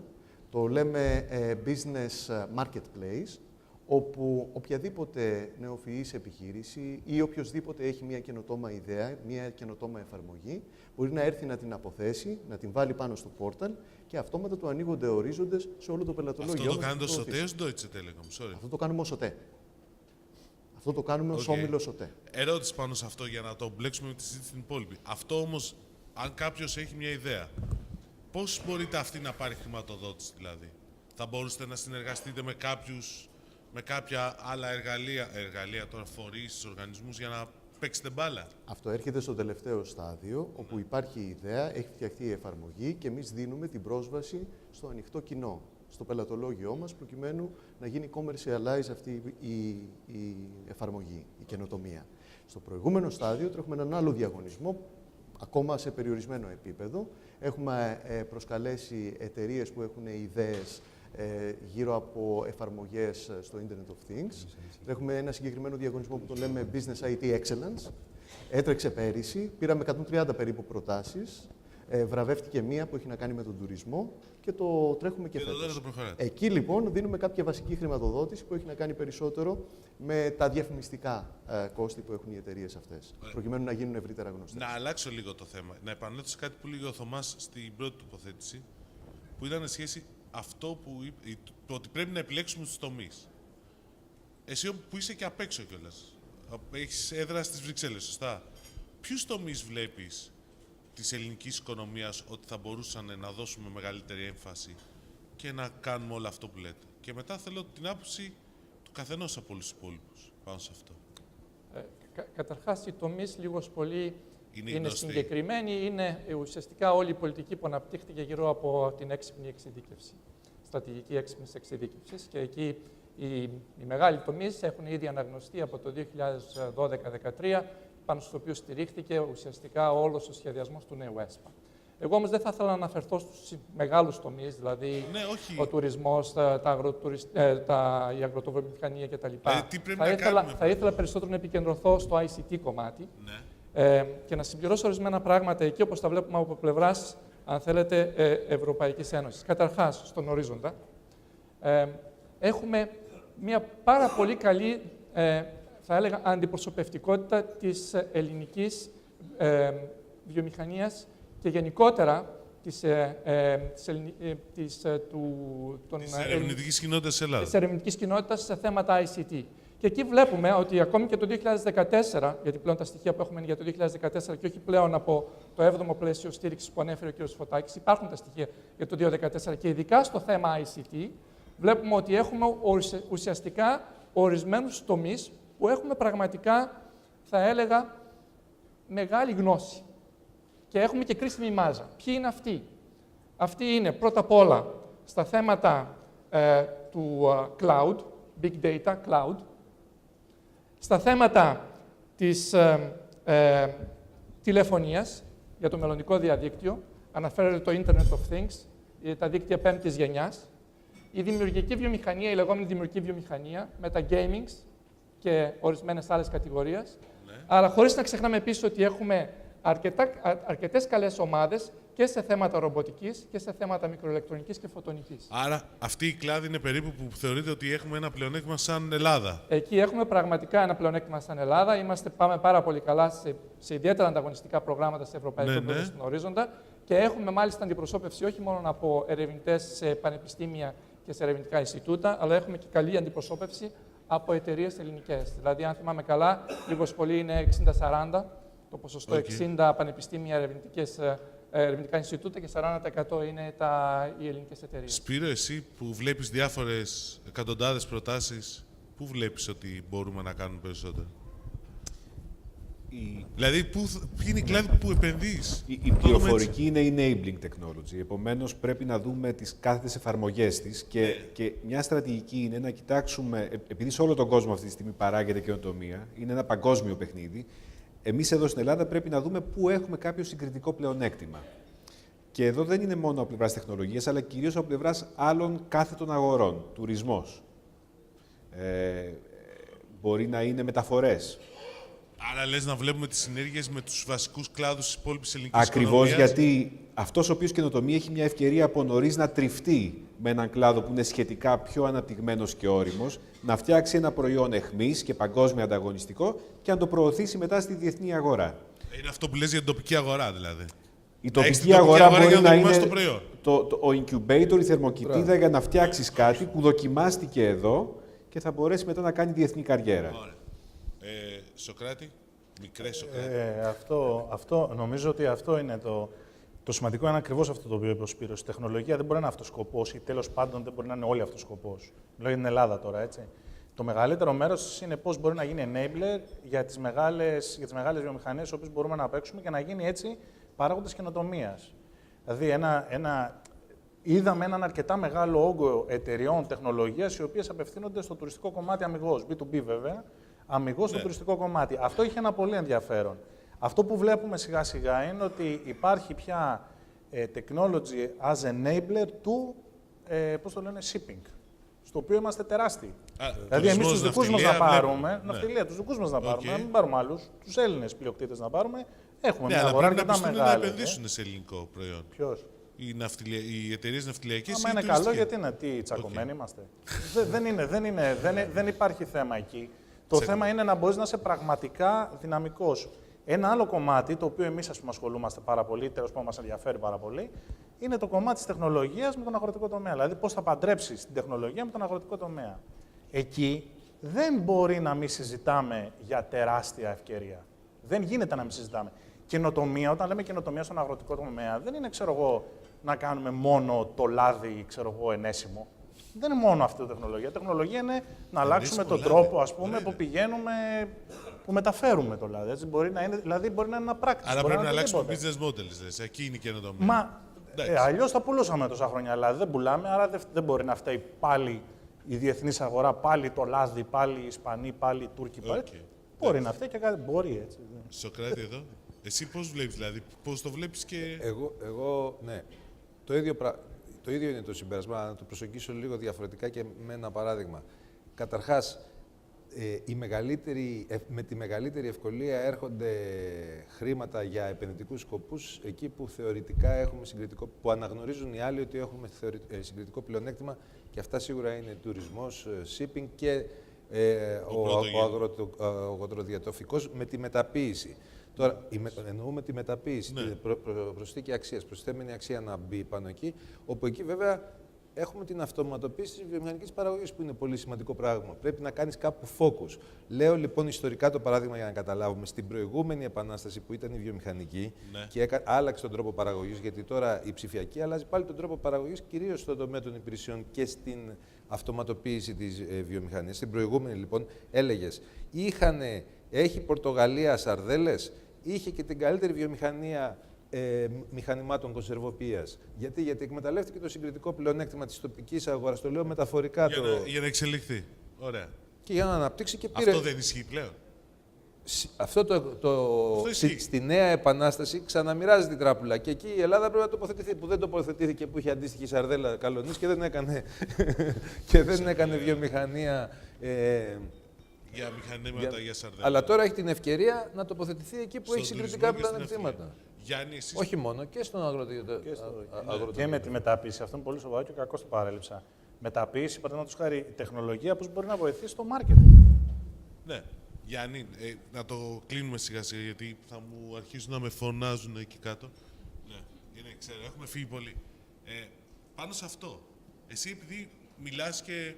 το λέμε Business Marketplace, όπου οποιαδήποτε νεοφυής επιχείρηση ή οποιοσδήποτε έχει μια καινοτόμα ιδέα, μια καινοτόμα εφαρμογή, μπορεί να έρθει να την αποθέσει, να την βάλει πάνω στο πόρταλ και αυτόματα του ανοίγονται ορίζοντες σε όλο το πελατολόγιο. Αυτό το κάνετε ως ΟΤΕ, ως Deutsche Telekom, sorry. Αυτό το κάνουμε ως ΟΤΕ. Αυτό το κάνουμε ως όμιλος ΟΤΕ. Ερώτηση πάνω σε αυτό για να το μπλέξουμε με τη συζήτηση στην υπόλοιπη. Αυτό όμως, αν κάποιος έχει μια ιδέα, πώς μπορείτε αυτή να πάρει χρηματοδότηση δηλαδή? Θα μπορούσατε να συνεργαστείτε με κάποιους, με κάποια άλλα εργαλεία τώρα, φορείς, οργανισμούς για να παίξετε μπάλα? Αυτό έρχεται στο τελευταίο στάδιο, όπου υπάρχει η ιδέα, έχει φτιαχτεί η εφαρμογή και εμείς δίνουμε την πρόσβαση στο ανοιχτό κοινό, στο πελατολόγιό μας, προκειμένου να γίνει commercialize αυτή η εφαρμογή, η καινοτομία. Στο προηγούμενο στάδιο τρέχουμε έναν άλλο διαγωνισμό, ακόμα σε περιορισμένο επίπεδο. Έχουμε προσκαλέσει εταιρείες που έχουν ιδέες γύρω από εφαρμογές στο Internet of Things. Έχουμε ένα συγκεκριμένο διαγωνισμό που το λέμε Business IT Excellence. Έτρεξε πέρυσι, πήραμε 130 περίπου προτάσεις. Βραβεύτηκε μία που έχει να κάνει με τον τουρισμό και το τρέχουμε και φέτος. Εκεί λοιπόν δίνουμε κάποια βασική χρηματοδότηση που έχει να κάνει περισσότερο με τα διαφημιστικά κόστη που έχουν οι εταιρείες αυτές, προκειμένου να γίνουν ευρύτερα γνωστές. Να αλλάξω λίγο το θέμα. Να επανέλθω σε κάτι που λέγει ο Θωμάς στην πρώτη τοποθέτηση, που ήταν σχέση αυτό που είπε, ότι πρέπει να επιλέξουμε τους τομείς. Εσύ που είσαι και απ' έξω κιόλας, έχεις έδρα στις Βρυξέλλες, σωστά. Ποιους τομείς βλέπεις της ελληνικής οικονομίας ότι θα μπορούσαν να δώσουμε μεγαλύτερη έμφαση και να κάνουμε όλο αυτό που λέτε? Και μετά θέλω την άποψη του καθενός από όλους τους υπόλοιπους πάνω σε αυτό. Καταρχάς, οι τομείς λίγος πολύ είναι γνωστοί. συγκεκριμένοι. Είναι ουσιαστικά όλη η πολιτική που αναπτύχθηκε γύρω από την έξυπνη εξειδίκευση, στρατηγική έξυπνη εξειδίκευση. Και εκεί οι μεγάλοι τομείς έχουν ήδη αναγνωστεί από το 2012-2013, πάνω στο οποίο στηρίχθηκε ουσιαστικά όλος ο σχεδιασμός του νέου ΕΣΠΑ. Εγώ όμως δεν θα ήθελα να αναφερθώ στους μεγάλους τομείς, δηλαδή ο τουρισμός, η αγροτοβιομηχανία κτλ. Θα ήθελα περισσότερο να επικεντρωθώ στο ICT κομμάτι και να συμπληρώσω ορισμένα πράγματα εκεί, όπως τα βλέπουμε από πλευράς, αν θέλετε, Ευρωπαϊκής Ένωσης. Καταρχάς, στον ορίζοντα, έχουμε μια πάρα πολύ καλή, θα έλεγα, αντιπροσωπευτικότητα της ελληνικής βιομηχανίας και γενικότερα της ερευνητικής κοινότητας της Ελλάδας. Της ερευνητικής κοινότητας σε θέματα ICT. Και εκεί βλέπουμε ότι ακόμη και το 2014, γιατί πλέον τα στοιχεία που έχουμε είναι για το 2014 και όχι πλέον από το 7ο πλαίσιο στήριξης που ανέφερε ο κ. Φωτάκης, υπάρχουν τα στοιχεία για το 2014 και ειδικά στο θέμα ICT, βλέπουμε ότι έχουμε ουσιαστικά ορισμένους τομείς που έχουμε πραγματικά, θα έλεγα, μεγάλη γνώση. Και έχουμε και κρίσιμη μάζα. Ποιοι είναι αυτοί? Αυτοί είναι πρώτα απ' όλα στα θέματα του cloud, big data, cloud, στα θέματα της τηλεφωνίας για το μελλοντικό διαδίκτυο, αναφέρεται το Internet of Things, τα δίκτυα 5ης γενιάς, η δημιουργική βιομηχανία, η λεγόμενη δημιουργική βιομηχανία, με τα gamings και ορισμένες άλλες κατηγορίες. Ναι. Αλλά χωρίς να ξεχνάμε επίσης ότι έχουμε αρκετές καλές ομάδες και σε θέματα ρομποτικής και σε θέματα μικροηλεκτρονικής και φωτονικής. Άρα αυτή η κλάδη είναι περίπου που θεωρείτε ότι έχουμε ένα πλεονέκτημα σαν Ελλάδα. Εκεί έχουμε πραγματικά ένα πλεονέκτημα σαν Ελλάδα. Πάμε πάρα πολύ καλά σε ιδιαίτερα ανταγωνιστικά προγράμματα σε ευρωπαϊκό επίπεδο στον ορίζοντα Και έχουμε μάλιστα αντιπροσώπευση όχι μόνο από ερευνητές σε πανεπιστήμια και σε ερευνητικά Ινστιτούτα, αλλά έχουμε και καλή αντιπροσώπευση από εταιρείες ελληνικές. Δηλαδή, αν θυμάμαι καλά, λίγο πολύ είναι 60-40, το ποσοστό 60 πανεπιστήμια, ερευνητικά Ινστιτούτα και 40% είναι οι ελληνικές εταιρείες. Σπύρο, εσύ που βλέπεις διάφορες εκατοντάδες προτάσεις, πού βλέπεις ότι μπορούμε να κάνουμε περισσότερο? Δηλαδή, ποιοι είναι οι κλάδοι που επενδύεις? Η πληροφορική είναι enabling technology. Επομένως, πρέπει να δούμε τις κάθετες εφαρμογές της και μια στρατηγική είναι να κοιτάξουμε, επειδή σε όλο τον κόσμο αυτή τη στιγμή παράγεται καινοτομία, είναι ένα παγκόσμιο παιχνίδι, εμείς εδώ στην Ελλάδα πρέπει να δούμε πού έχουμε κάποιο συγκριτικό πλεονέκτημα. Και εδώ δεν είναι μόνο από πλευράς τεχνολογίας, αλλά κυρίως από πλευράς άλλων κάθετων αγορών. Τουρισμός. Μπορεί να είναι μεταφορές. Άρα λες να βλέπουμε τις συνέργειες με τους βασικούς κλάδους της υπόλοιπης ελληνικής Ακριβώς οικονομίας. γιατί αυτός ο οποίος καινοτομεί έχει μια ευκαιρία από νωρίς να τριφτεί με έναν κλάδο που είναι σχετικά πιο αναπτυγμένος και όριμος, να φτιάξει ένα προϊόν εχμής και παγκόσμια ανταγωνιστικό και να το προωθήσει μετά στη διεθνή αγορά. Είναι αυτό που λες για την τοπική αγορά, δηλαδή. Η Να έχεις τοπική την τοπική αγορά αγορά για μπορεί να να δοκιμάσεις είναι το προϊόν. ο incubator, η θερμοκοιτίδα για να φτιάξεις κάτι που δοκιμάστηκε εδώ και θα μπορέσει μετά να κάνει διεθνή καριέρα. Ωραία. Σοκράτη, μικρές Σοκράτη. Αυτό, νομίζω ότι αυτό είναι το σημαντικό, είναι ακριβώς αυτό το οποίο είπε ο Σπύρος. Η τεχνολογία δεν μπορεί να είναι αυτός σκοπός ή τέλος πάντων δεν μπορεί να είναι όλοι αυτός σκοπός. Λέω για την Ελλάδα τώρα, έτσι. Το μεγαλύτερο μέρος είναι πώς μπορεί να γίνει enabler για τις μεγάλες βιομηχανίες, τις οποίες μπορούμε να παίξουμε και να γίνει έτσι παράγοντας καινοτομίας. Δηλαδή, είδαμε έναν αρκετά μεγάλο όγκο εταιριών τεχνολογίας, οι οποίες απευθύνονται στο τουριστικό κομμάτι αμιγώς, B2B βέβαια, αμιγώς στο τουριστικό κομμάτι. Αυτό είχε ένα πολύ ενδιαφέρον. Αυτό που βλέπουμε σιγά-σιγά είναι ότι υπάρχει πια technology as enabler του, shipping, στο οποίο είμαστε τεράστιοι. Δηλαδή, εμείς τους δικούς μας να πάρουμε, ναυτιλία, τους δικούς μας να πάρουμε, να μην πάρουμε άλλους, τους Έλληνες πλειοκτήτες να πάρουμε, έχουμε μια αγορά αρκετά μεγάλη. Να επενδύσουν σε ελληνικό προϊόν. Ποιος? Οι εταιρείες ναυτιλιακές. Άμα είναι καλό, γιατί είναι, τι τσακωμένοι είμαστε. Δεν υπάρχει θέμα εκεί. Το θέμα είναι να μπορείς να είσαι πραγματικά δυναμικός. Ένα άλλο κομμάτι, το οποίο εμείς ασχολούμαστε πάρα πολύ, τέλος πάντων μας ενδιαφέρει πάρα πολύ, είναι το κομμάτι της τεχνολογίας με τον αγροτικό τομέα. Δηλαδή, πώς θα παντρέψεις την τεχνολογία με τον αγροτικό τομέα. Εκεί δεν μπορεί να μην συζητάμε για τεράστια ευκαιρία. Δεν γίνεται να μην συζητάμε. Καινοτομία, όταν λέμε καινοτομία στον αγροτικό τομέα, δεν είναι, να κάνουμε μόνο το λάδι, ενέσιμο. Δεν είναι μόνο αυτή η τεχνολογία. Η τεχνολογία είναι να αλλάξουμε τον τρόπο, που πηγαίνουμε, που μεταφέρουμε το λάδι. Έτσι, μπορεί να είναι ένα πράκτης. Άρα πρέπει να αλλάξουμε business models. Εκεί είναι η καινοτομία. Αλλιώς θα πουλούσαμε τόσα χρόνια, αλλά δεν πουλάμε, άρα δεν μπορεί να φταίει πάλι η διεθνής αγορά, πάλι το λάδι, πάλι οι Ισπανοί, πάλι οι Τούρκοι. Μπορεί να φταίει και κάτι. Μπορεί έτσι. Σοκράτη εδώ. Εσύ πώς βλέπεις, δηλαδή, πώς το βλέπεις και... Εγώ ναι. Το ίδιο είναι το συμπέρασμα, να το προσεγγίσω λίγο διαφορετικά και με ένα παράδειγμα. Καταρχάς, με τη μεγαλύτερη ευκολία έρχονται χρήματα για επενδυτικούς σκοπούς εκεί που θεωρητικά έχουμε που αναγνωρίζουν οι άλλοι ότι έχουμε συγκριτικό πλεονέκτημα και αυτά σίγουρα είναι τουρισμός, shipping και ο αγροδιατροφικός με τη μεταποίηση. Τώρα, εννοούμε τη μεταποίηση, την προσθήκη αξίας, προσθέμενη αξία να μπει πάνω εκεί, όπου εκεί βέβαια έχουμε την αυτοματοποίηση της βιομηχανικής παραγωγής, που είναι πολύ σημαντικό πράγμα. Πρέπει να κάνεις κάπου focus. Λέω λοιπόν ιστορικά το παράδειγμα για να καταλάβουμε. Στην προηγούμενη επανάσταση που ήταν η βιομηχανική και άλλαξε τον τρόπο παραγωγής, γιατί τώρα η ψηφιακή αλλάζει πάλι τον τρόπο παραγωγής, κυρίως στον τομέα των υπηρεσιών και στην αυτοματοποίηση της βιομηχανίας. Στην προηγούμενη λοιπόν έλεγες, έχει Πορτογαλία σαρδέλες, είχε και την καλύτερη βιομηχανία μηχανημάτων κονσερβοποίησης. Γιατί εκμεταλλεύτηκε το συγκριτικό πλεονέκτημα της τοπικής αγοράς. Το λέω μεταφορικά. Για να εξελιχθεί. Ωραία. Και για να αναπτύξει και πήρε. Αυτό δεν ισχύει πλέον. Αυτό στη νέα επανάσταση ξαναμοιράζει την τράπουλα. Και εκεί η Ελλάδα πρέπει να τοποθετηθεί. Που δεν τοποθετήθηκε, που είχε αντίστοιχη σαρδέλα καλονής και δεν έκανε βιομηχανία. Για μηχανήματα, για σαρδέλα. Αλλά τώρα έχει την ευκαιρία να τοποθετηθεί εκεί που έχει συγκριτικά πλεονεκτήματα. Όχι μόνο, και στον αγροτικό. Και με τη μεταποίηση. Αυτό είναι πολύ σοβαρό και κακώς το παρέλειψα. Μεταποίηση, παραδείγματος χάρη, η τεχνολογία πώς μπορεί να βοηθήσει στο marketing. Ναι. Γιάννη, να το κλείνουμε σιγά σιγά, γιατί θα μου αρχίσουν να με φωνάζουν εκεί κάτω. Ναι, είναι ξέρω, έχουμε φύγει πολύ. Πάνω σε αυτό, εσύ επειδή μιλάς και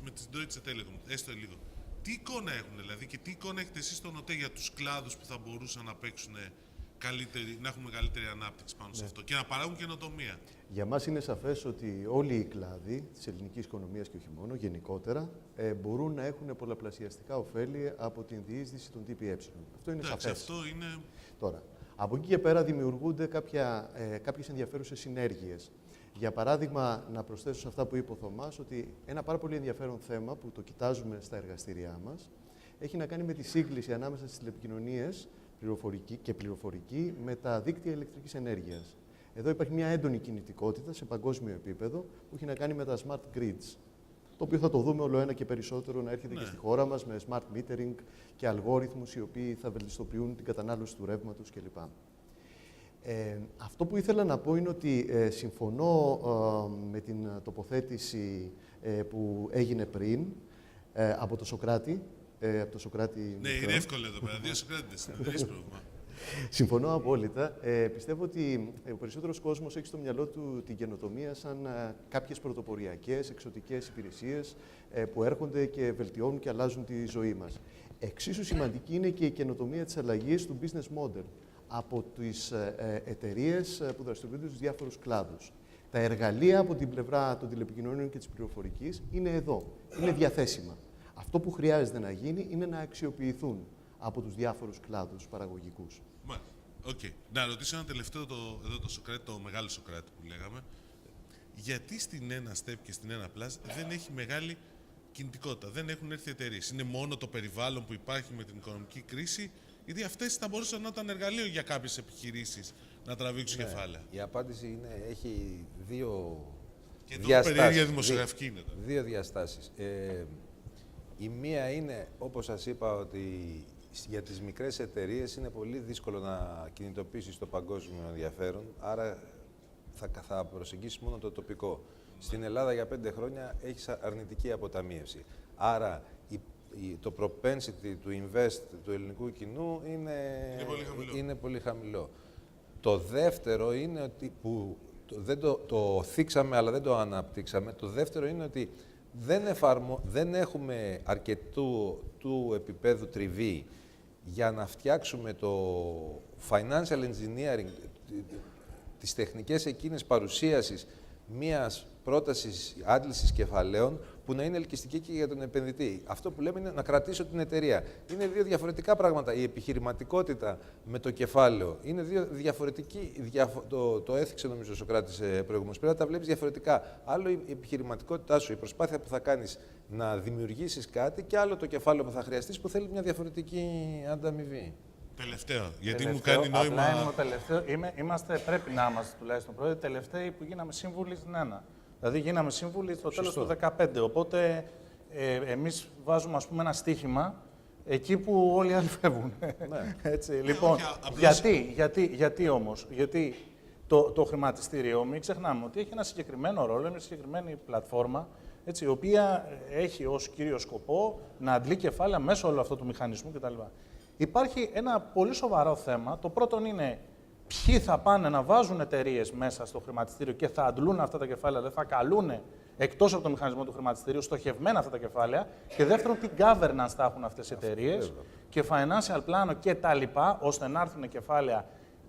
με τις Deutsche Telekom, έστω λίγο, τι εικόνα έχουν δηλαδή και τι εικόνα έχετε εσείς στον ΟΤΕ για τους κλάδους που θα μπορούσαν να παίξουν να έχουν μεγαλύτερη ανάπτυξη πάνω σε αυτό και να παράγουν καινοτομία? Για μας είναι σαφές ότι όλοι οι κλάδοι της ελληνικής οικονομίας και όχι μόνο, γενικότερα, μπορούν να έχουν πολλαπλασιαστικά ωφέλη από την διείσδυση των ΤΠΕ. Αυτό είναι σαφές. Αυτό είναι... Τώρα, από εκεί και πέρα δημιουργούνται κάποιες ενδιαφέρουσες συνέργειες. Για παράδειγμα, να προσθέσω σε αυτά που είπε ο Θωμάς, ότι ένα πάρα πολύ ενδιαφέρον θέμα που το κοιτάζουμε στα εργαστήριά μας έχει να κάνει με τη σύγκληση ανάμεσα στις τηλεπικοινωνίες και πληροφορική με τα δίκτυα ηλεκτρικής ενέργειας. Εδώ υπάρχει μια έντονη κινητικότητα σε παγκόσμιο επίπεδο που έχει να κάνει με τα smart grids, το οποίο θα το δούμε όλο ένα και περισσότερο να έρχεται και στη χώρα μας με smart metering και αλγόριθμους οι οποίοι θα βελτιστοποιούν την κατανάλωση του ρεύματος κλπ. Αυτό που ήθελα να πω είναι ότι συμφωνώ με την τοποθέτηση που έγινε πριν από τον Σοκράτη. Ναι, είναι εύκολο εδώ πέρα. 2 Σοκράτες, δεν έχει πρόβλημα. Συμφωνώ απόλυτα. Πιστεύω ότι ο περισσότερος κόσμος έχει στο μυαλό του την καινοτομία σαν κάποιες πρωτοποριακές, εξωτικές υπηρεσίες που έρχονται και βελτιώνουν και αλλάζουν τη ζωή μας. Εξίσου σημαντική είναι και η καινοτομία της αλλαγής του business model από τις εταιρείες που δραστηριοποιούνται στους διάφορους κλάδους. Τα εργαλεία από την πλευρά των τηλεπικοινωνίων και της πληροφορικής είναι εδώ, είναι διαθέσιμα. Αυτό που χρειάζεται να γίνει είναι να αξιοποιηθούν από τους διάφορους κλάδους παραγωγικούς. Μάλιστα. Okay. Να ρωτήσω ένα τελευταίο, εδώ το Σοκράτη, το μεγάλο Σοκράτη που λέγαμε. Γιατί στην 1 Step και στην 1 Plus δεν έχει μεγάλη κινητικότητα, δεν έχουν έρθει εταιρείες? Είναι μόνο το περιβάλλον που υπάρχει με την οικονομική κρίση, γιατί αυτές θα μπορούσαν να ήταν εργαλείο για κάποιες επιχειρήσεις να τραβήξουν κεφάλαια? Η απάντηση έχει δύο και εδώ διαστάσεις. περίεργα δημοσιογραφική είναι. Δύο διαστάσεις. Η μία είναι, όπως σας είπα, ότι για τις μικρές εταιρείες είναι πολύ δύσκολο να κινητοποιήσεις το παγκόσμιο ενδιαφέρον, άρα θα προσεγγίσεις μόνο το τοπικό. Στην Ελλάδα για 5 χρόνια έχεις αρνητική αποταμίευση. Άρα το propensity to invest του ελληνικού κοινού είναι πολύ χαμηλό. Το δεύτερο είναι ότι, που δεν το θίξαμε αλλά δεν το αναπτύξαμε, το δεύτερο είναι ότι δεν έχουμε αρκετού του επίπεδου τριβή για να φτιάξουμε το financial engineering, τις τεχνικές εκείνες παρουσίασης μιας πρότασης άντλησης κεφαλαίων που να είναι ελκυστική και για τον επενδυτή. Αυτό που λέμε είναι να κρατήσω την εταιρεία. Είναι δύο διαφορετικά πράγματα. Η επιχειρηματικότητα με το κεφάλαιο είναι δύο διαφορετικοί. Το έθιξε νομίζω ο Σοκράτης προηγουμένως. Πρέπει να τα βλέπεις διαφορετικά. Άλλο η επιχειρηματικότητά σου, η προσπάθεια που θα κάνεις να δημιουργήσεις κάτι, και άλλο το κεφάλαιο που θα χρειαστείς που θέλει μια διαφορετική ανταμοιβή. Τελευταίο, γιατί μου κάνει νόημα. Απλά είμαστε, πρέπει να είμαστε τουλάχιστον πρώτοι, τελευταίοι που γίναμε σύμβουλοι στην ΕΝΑ. Δηλαδή γίναμε σύμβουλοι στο τέλος του 2015. Οπότε εμείς βάζουμε ένα στίχημα εκεί που όλοι οι άλλοι φεύγουν. Ναι. Έτσι, λοιπόν, γιατί όμως? Γιατί το χρηματιστήριο, μην ξεχνάμε ότι έχει ένα συγκεκριμένο ρόλο, μια συγκεκριμένη πλατφόρμα, έτσι, η οποία έχει ως κύριο σκοπό να αντλεί κεφάλαια μέσω όλου αυτού του μηχανισμού κτλ. Υπάρχει ένα πολύ σοβαρό θέμα. Το πρώτο είναι ποιοι θα πάνε να βάζουν εταιρείες μέσα στο χρηματιστήριο και θα αντλούν αυτά τα κεφάλαια, δεν θα καλούν εκτός από το μηχανισμό του χρηματιστηρίου στοχευμένα αυτά τα κεφάλαια. Και δεύτερον, τι governance θα έχουν αυτές οι εταιρείες και financial πλάνο κτλ. Ώστε να έρθουν κεφάλαια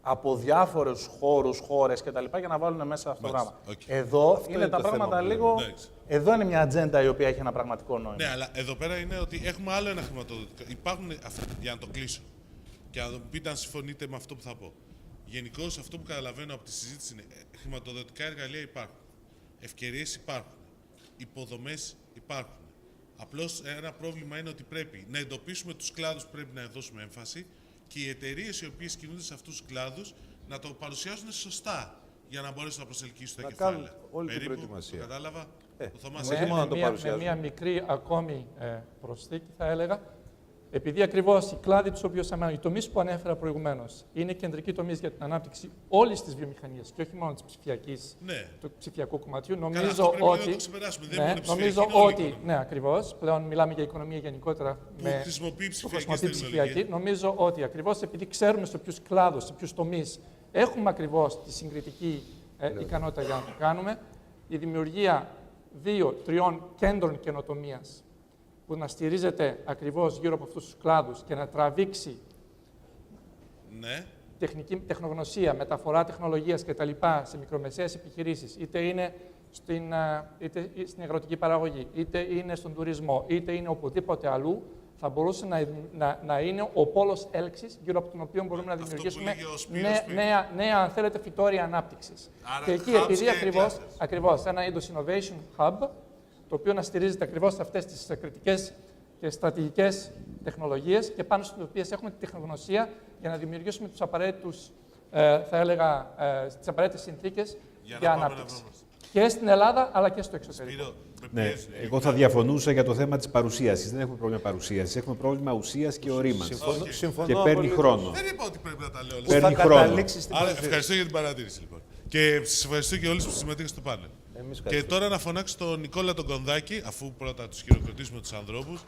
από διάφορους χώρες κτλ. Για να βάλουν μέσα αυτό το πράγμα. Εδώ αυτό είναι τα πράγματα λίγο. Εδώ είναι μια ατζέντα η οποία έχει ένα πραγματικό νόημα. Ναι, αλλά εδώ πέρα είναι ότι έχουμε άλλο ένα χρηματοδοτικό. Υπάρχουν για να το κλείσω και να πείτε αν συμφωνείτε με αυτό που θα πω. Γενικώς αυτό που καταλαβαίνω από τη συζήτηση είναι χρηματοδοτικά εργαλεία υπάρχουν. Ευκαιρίες υπάρχουν. Υποδομές υπάρχουν. Απλώς ένα πρόβλημα είναι ότι πρέπει να εντοπίσουμε τους κλάδους που πρέπει να δώσουμε έμφαση και οι εταιρείες οι οποίες κινούνται σε αυτούς τους κλάδους να το παρουσιάσουν σωστά για να μπορέσουν να προσελκύσουν τα κεφάλαια. Όλη την προετοιμασία. Το κατάλαβα. Με μία μικρή ακόμη προσθήκη θα έλεγα. Επειδή ακριβώς οι κλάδοι τους οποίους οι τομείς που ανέφερα προηγουμένως είναι κεντρικοί τομείς για την ανάπτυξη όλης της βιομηχανίας και όχι μόνο της ψηφιακής, του ψηφιακού κομματιού, νομίζω ότι. Ναι, ακριβώς. Πλέον μιλάμε για οικονομία γενικότερα που χρησιμοποιεί ψηφιακή. Νομίζω ότι ακριβώς επειδή ξέρουμε σε ποιους κλάδους, σε ποιους τομείς έχουμε ακριβώς τη συγκριτική ικανότητα για να το κάνουμε. Η δημιουργία 2-3 κέντρων καινοτομίας που να στηρίζεται ακριβώς γύρω από αυτούς τους κλάδους και να τραβήξει Ναι. τεχνογνωσία, μεταφορά τεχνολογίας κτλ. Σε μικρομεσαίες επιχειρήσεις, είτε είναι στην αγροτική παραγωγή, είτε είναι στον τουρισμό, είτε είναι οπουδήποτε αλλού, θα μπορούσε να είναι ο πόλος έλξης γύρω από τον οποίο μπορούμε να δημιουργήσουμε νέα, αν θέλετε, φυτόρια ανάπτυξης. Άρα, Και εκεί, hubs επειδή και ακριβώς ένα είδος innovation hub, το οποίο να στηρίζεται ακριβώς σε αυτές τις κριτικές και στρατηγικές τεχνολογίες και πάνω στις οποίες έχουμε τη τεχνογνωσία για να δημιουργήσουμε τους απαραίτητους, θα έλεγα, τις απαραίτητες συνθήκες για ανάπτυξη. Και στην Ελλάδα, αλλά και στο εξωτερικό. Ναι, εγώ θα διαφωνούσα για το θέμα της παρουσίασης. Δεν έχουμε πρόβλημα παρουσίασης. Έχουμε πρόβλημα ουσίας και ορίμανσης. Συμφωνώ Και παίρνει χρόνο. Δεν είπα ότι πρέπει να τα λέω. Παίρνει χρόνο. Άρα, ευχαριστώ για την παρατήρηση, λοιπόν. Και σας ευχαριστώ και όλους που συμμετείχαν στο πάνελ. Και τώρα να φωνάξω τον Νικόλα τον Κονδάκη, αφού πρώτα τους χειροκροτήσουμε τους ανθρώπους.